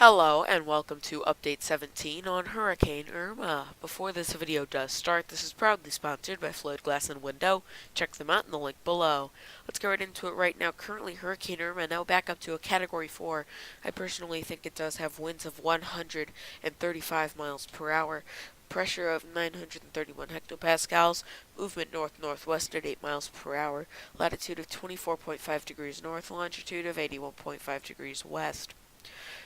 Hello and welcome to Update 17 on Hurricane Irma. Before this video does start, this is proudly sponsored by Floyd Glass and Window. Check them out in the link below. Let's get right into it right now. Currently, Hurricane Irma now back up to a Category 4. I personally think it does have winds of 135 miles per hour, pressure of 931 hectopascals, movement north-northwest at 8 miles per hour, latitude of 24.5 degrees north, longitude of 81.5 degrees west.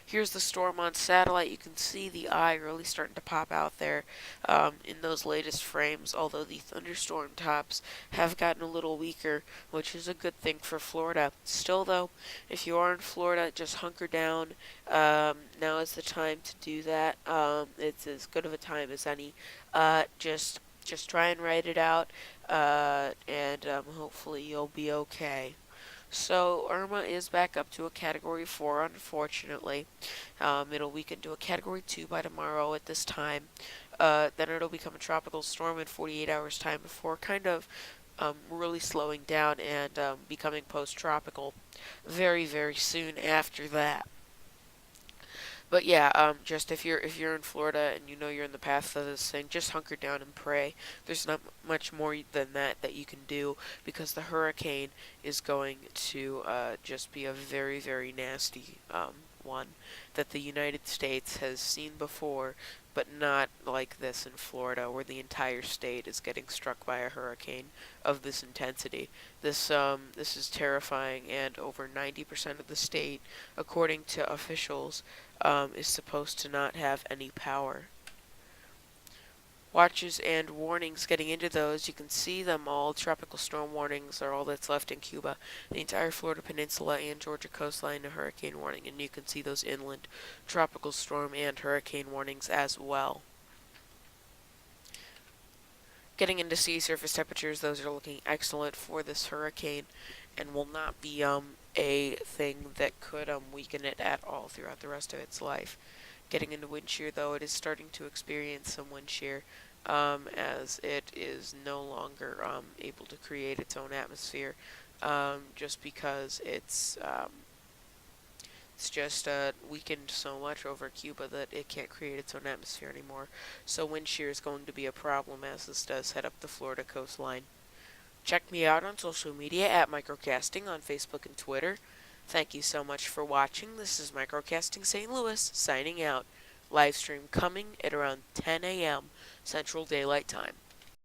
Here's the storm on satellite. You can see the eye really starting to pop out there in those latest frames, although the thunderstorm tops have gotten a little weaker, which is a good thing for Florida. Still, though, if you are in Florida, just hunker down. Now is the time to do that. It's as good of a time as any. Just try and write it out, and hopefully you'll be okay. So Irma is back up to a Category 4, unfortunately. It'll weaken to a Category 2 by tomorrow at this time. Then it'll become a tropical storm in 48 hours' time before kind of really slowing down and becoming post-tropical very, very soon after that. But yeah, just if you're in Florida and you know you're in the path of this thing, just hunker down and pray. There's not much more than that you can do because the hurricane is going to just be a very, very nasty one that the United States has seen before, but not like this in Florida, where the entire state is getting struck by a hurricane of this intensity. This is terrifying, and over 90% of the state, according to officials, is supposed to not have any power. Watches and warnings, getting into those, you can see them all. Tropical storm warnings are all that's left in Cuba. The entire Florida peninsula and Georgia coastline, a hurricane warning, and you can see those inland tropical storm and hurricane warnings as well. Getting into sea surface temperatures, those are looking excellent for this hurricane and will not be a thing that could weaken it at all throughout the rest of its life. Getting into wind shear, though, it is starting to experience some wind shear as it is no longer able to create its own atmosphere just because it's just weakened so much over Cuba that it can't create its own atmosphere anymore. So wind shear is going to be a problem as this does head up the Florida coastline. Check me out on social media at Microcasting on Facebook and Twitter. Thank you so much for watching. This is Microcasting St. Louis signing out. Live stream coming at around 10 a.m. Central Daylight Time.